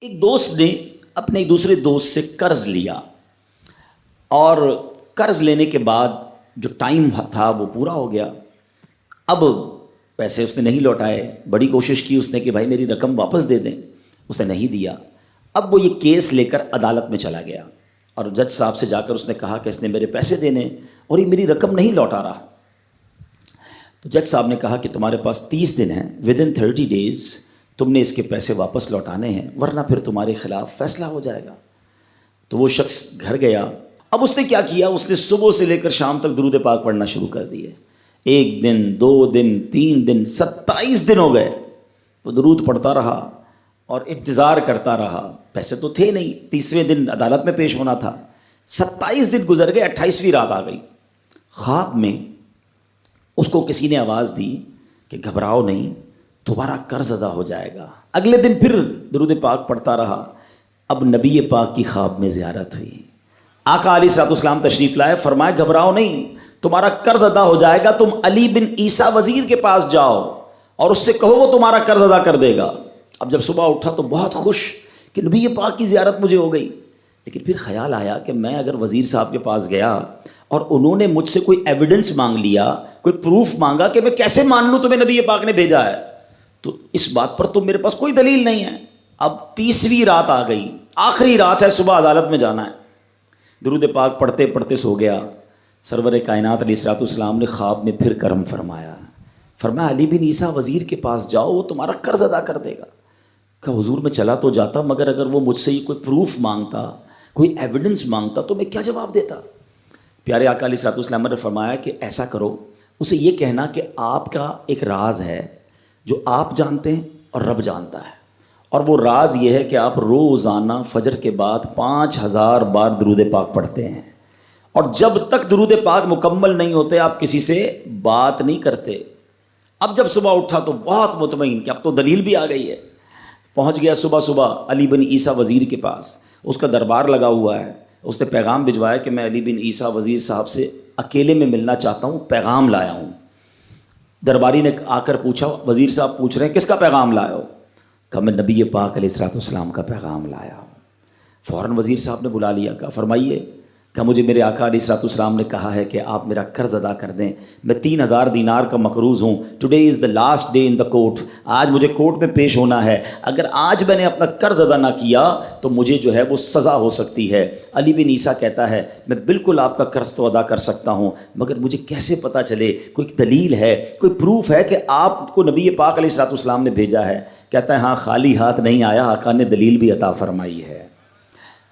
ایک دوست نے اپنے ایک دوسرے دوست سے قرض لیا اور قرض لینے کے بعد جو ٹائم تھا وہ پورا ہو گیا. اب پیسے اس نے نہیں لوٹائے. بڑی کوشش کی اس نے کہ بھائی میری رقم واپس دے دیں, اس نے نہیں دیا. اب وہ یہ کیس لے کر عدالت میں چلا گیا اور جج صاحب سے جا کر اس نے کہا کہ اس نے میرے پیسے دینے اور یہ میری رقم نہیں لوٹا رہا. تو جج صاحب نے کہا کہ تمہارے پاس 30 دن ہیں, ودن 30 days تم نے اس کے پیسے واپس لوٹانے ہیں ورنہ پھر تمہارے خلاف فیصلہ ہو جائے گا. تو وہ شخص گھر گیا. اب اس نے کیا کیا, اس نے صبح سے لے کر شام تک درود پاک پڑھنا شروع کر دیے. 1 دن 2 دن 3 دن 27 دن ہو گئے. وہ درود پڑھتا رہا اور انتظار کرتا رہا. پیسے تو تھے نہیں, 30ویں دن عدالت میں پیش ہونا تھا. 27 دن گزر گئے, 28ویں رات آ گئی. خواب میں اس کو کسی نے آواز دی کہ گھبراؤ نہیں, تمہارا قرض ادا ہو جائے گا. اگلے دن پھر درود پاک پڑھتا رہا. اب نبی پاک کی خواب میں زیارت ہوئی. آقا علیہ الصلوۃ والسلام تشریف لائے, فرمائے گھبراؤ نہیں, تمہارا قرض ادا ہو جائے گا. تم علی بن عیسیٰ وزیر کے پاس جاؤ اور اس سے کہو وہ تمہارا قرض ادا کر دے گا. اب جب صبح اٹھا تو بہت خوش کہ نبی پاک کی زیارت مجھے ہو گئی. لیکن پھر خیال آیا کہ میں اگر وزیر صاحب کے پاس گیا اور انہوں نے مجھ سے کوئی ایویڈنس مانگ لیا, کوئی پروف مانگا, کہ میں کیسے مان لوں تمہیں نبی پاک نے بھیجا ہے, تو اس بات پر تو میرے پاس کوئی دلیل نہیں ہے. اب 30ویں رات آ گئی, آخری رات ہے, صبح عدالت میں جانا ہے. درود پاک پڑھتے پڑھتے سو گیا. سرور کائنات علیہ الصلوۃ والسلام نے خواب میں پھر کرم فرمایا. فرمایا علی بن عیسیٰ وزیر کے پاس جاؤ, وہ تمہارا قرض ادا کر دے گا. کہ حضور میں چلا تو جاتا, مگر اگر وہ مجھ سے یہ کوئی پروف مانگتا, کوئی ایویڈنس مانگتا تو میں کیا جواب دیتا. پیارے آقا علیہ الصلوۃ والسلام نے فرمایا کہ ایسا کرو, اسے یہ کہنا کہ آپ کا ایک راز ہے جو آپ جانتے ہیں اور رب جانتا ہے, اور وہ راز یہ ہے کہ آپ روزانہ فجر کے بعد 5000 بار درود پاک پڑھتے ہیں, اور جب تک درود پاک مکمل نہیں ہوتے آپ کسی سے بات نہیں کرتے. اب جب صبح اٹھا تو بہت مطمئن کہ اب تو دلیل بھی آ گئی ہے. پہنچ گیا صبح علی بن عیسیٰ وزیر کے پاس. اس کا دربار لگا ہوا ہے. اس نے پیغام بھجوایا کہ میں علی بن عیسیٰ وزیر صاحب سے اکیلے میں ملنا چاہتا ہوں, پیغام لایا ہوں. درباری نے آ کر پوچھا, وزیر صاحب پوچھ رہے ہیں کس کا پیغام لایا ہو؟ کہا میں نبی پاک علیہ الصلوۃ والسلام کا پیغام لایا ہوں. فوراً وزیر صاحب نے بلا لیا. کہا فرمائیے. کہ مجھے میرے آقا علیہ الصلوۃ والسلام نے کہا ہے کہ آپ میرا قرض ادا کر دیں. میں 3000 دینار کا مقروض ہوں. Today is the last day in the court. آج مجھے کورٹ میں پیش ہونا ہے. اگر آج میں نے اپنا قرض ادا نہ کیا تو مجھے جو ہے وہ سزا ہو سکتی ہے. علی بن عیسیٰ کہتا ہے میں بالکل آپ کا قرض تو ادا کر سکتا ہوں, مگر مجھے کیسے پتہ چلے, کوئی دلیل ہے, کوئی پروف ہے کہ آپ کو نبی پاک علیہ الصلوۃ والسلام نے بھیجا ہے؟ کہتا ہے ہاں, خالی ہاتھ نہیں آیا, آقا نے دلیل بھی عطا فرمائی ہے.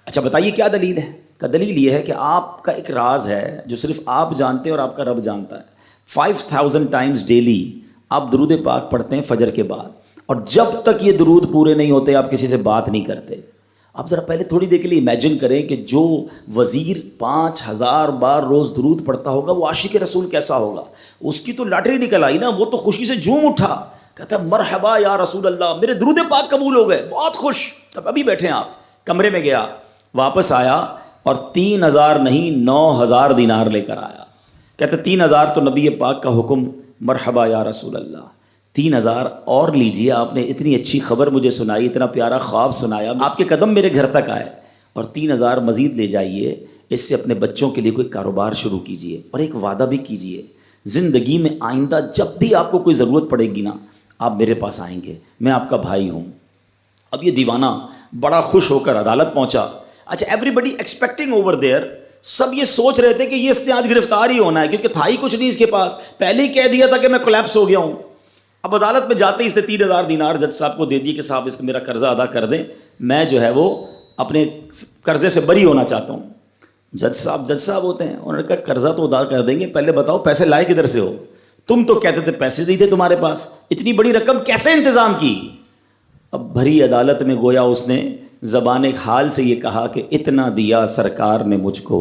اچھا بتائیے کیا دلیل ہے؟ کا دلیل یہ ہے کہ آپ کا ایک راز ہے جو صرف آپ جانتے ہیں اور آپ کا رب جانتا ہے. 5000 ٹائمز ڈیلی آپ درود پاک پڑھتے ہیں فجر کے بعد, اور جب تک یہ درود پورے نہیں ہوتے آپ کسی سے بات نہیں کرتے. آپ ذرا پہلے تھوڑی دیر کے لیے امیجن کریں کہ جو وزیر 5000 بار روز درود پڑھتا ہوگا وہ عاشق رسول کیسا ہوگا. اس کی تو لاٹری نکل آئی نا, وہ تو خوشی سے جھوم اٹھا, کہتا مرحبا یا رسول اللہ, میرے درود پاک قبول ہو گئے, بہت خوش. اب ابھی بیٹھے ہیں آپ, کمرے میں گیا, واپس آیا اور 3000 نہیں 9000 دینار لے کر آیا. کہتے 3000 تو نبی پاک کا حکم, مرحبا یا رسول اللہ, 3000 اور لیجئے, آپ نے اتنی اچھی خبر مجھے سنائی, اتنا پیارا خواب سنایا, آپ کے قدم میرے گھر تک آئے, اور 3000 مزید لے جائیے, اس سے اپنے بچوں کے لیے کوئی کاروبار شروع کیجئے, اور ایک وعدہ بھی کیجئے, زندگی میں آئندہ جب بھی آپ کو کوئی ضرورت پڑے گی نا, آپ میرے پاس آئیں گے, میں آپ کا بھائی ہوں. اب یہ دیوانہ بڑا خوش ہو کر عدالت پہنچا. اچھا everybody expecting over there, سب یہ سوچ رہے تھے کہ یہ اس نے آج گرفتار ہی ہونا ہے, کیونکہ تھا ہی کچھ نہیں اس کے پاس, پہلے ہی کہہ دیا تھا کہ میں کولیپس ہو گیا ہوں. اب عدالت میں جاتے ہی اس نے 3000 دینار جج صاحب کو دے دیے کہ صاحب اس کا میرا قرضہ ادا کر دیں, میں جو ہے وہ اپنے قرضے سے بری ہونا چاہتا ہوں. جج صاحب ہوتے ہیں, انہوں نے کہا قرضہ تو ادا کر دیں گے, پہلے بتاؤ پیسے لائے کدھر سے ہو؟ تم تو کہتے تھے پیسے نہیں تھے تمہارے پاس, اتنی بڑی رقم کیسے انتظام کی؟ اب بھری عدالت میں گویا اس نے زبان حال سے یہ کہا کہ اتنا دیا سرکار نے مجھ کو,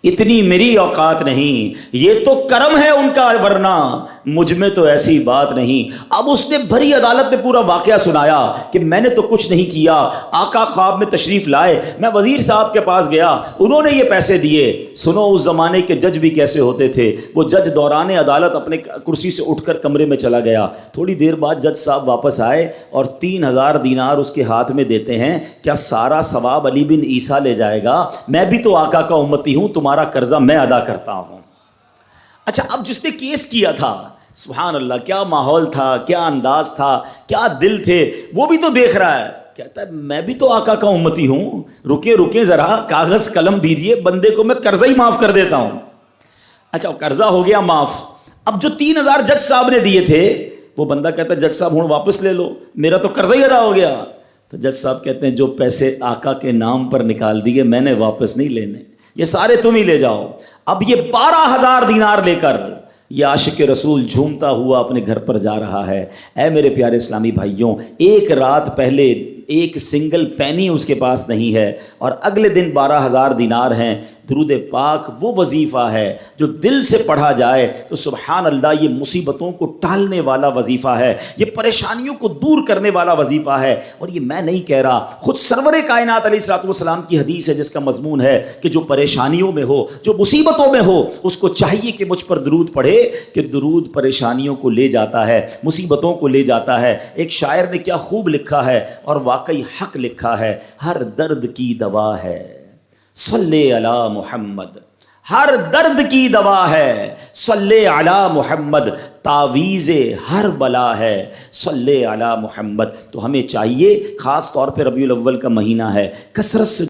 اتنی میری اوقات نہیں، یہ تو کرم ہے ان کا، ورنہ مجھ میں تو ایسی بات نہیں۔ اب اس نے بھری عدالت میں پورا واقعہ سنایا کہ میں نے تو کچھ نہیں کیا، آقا خواب میں تشریف لائے، میں وزیر صاحب کے پاس گیا، انہوں نے یہ پیسے دیے۔ سنو اس زمانے کے جج بھی کیسے ہوتے تھے، وہ جج دوران عدالت اپنے کرسی سے اٹھ کر کمرے میں چلا گیا، تھوڑی دیر بعد جج صاحب واپس آئے اور 3000 دینار اس کے ہاتھ میں دیتے ہیں۔ کیا سارا ثواب علی بن عیسیٰ لے جائے گا؟ میں بھی تو آقا کا امتی ہوں، تمہارا قرضہ میں ادا کرتا ہوں۔ اچھا، اب جس نے کیس کیا تھا، سبحان اللہ، کیا ماحول تھا، کیا انداز تھا، کیا دل تھے، وہ بھی تو دیکھ رہا ہے، کہتا ہے میں بھی تو آقا کا امتی ہوں، رکے ذرا، کاغذ قلم دیجئے، بندے کو میں قرضہ ہی معاف کر دیتا ہوں۔ اچھا، قرضہ ہو گیا معاف۔ اب جو 3000 جج صاحب نے دیے تھے، وہ بندہ کہتا ہے جج صاحب ہوں واپس لے لو، میرا تو قرضہ ہی ادا ہو گیا۔ تو جج صاحب کہتے ہیں جو پیسے آقا کے نام پر نکال دیے میں نے واپس نہیں لینے، یہ سارے تم ہی لے جاؤ۔ اب یہ 12000 دینار لے کر یہ عاشق رسول جھومتا ہوا اپنے گھر پر جا رہا ہے۔ اے میرے پیارے اسلامی بھائیوں، ایک رات پہلے ایک سنگل پینی اس کے پاس نہیں ہے، اور اگلے دن 12000 دینار ہیں۔ درود پاک وہ وظیفہ ہے جو دل سے پڑھا جائے تو سبحان اللہ یہ مصیبتوں کو ٹالنے والا وظیفہ ہے، یہ پریشانیوں کو دور کرنے والا وظیفہ ہے۔ اور یہ میں نہیں کہہ رہا، خود سرور کائنات علیہ الصلوۃ والسلام کی حدیث ہے جس کا مضمون ہے کہ جو پریشانیوں میں ہو، جو مصیبتوں میں ہو، اس کو چاہیے کہ مجھ پر درود پڑھے، کہ درود پریشانیوں کو لے جاتا ہے، مصیبتوں کو لے جاتا ہے۔ ایک شاعر نے کیا خوب لکھا ہے، اور واقعی حق لکھا ہے، ہر درد کی دوا ہے صلی علی محمد، ہر درد کی دوا ہے صلی علی محمد، تعویذ ہر بلا ہے صلی علی محمد۔ تو ہمیں چاہیے، خاص طور پہ ربیع الاول کا مہینہ ہے، کثرت سے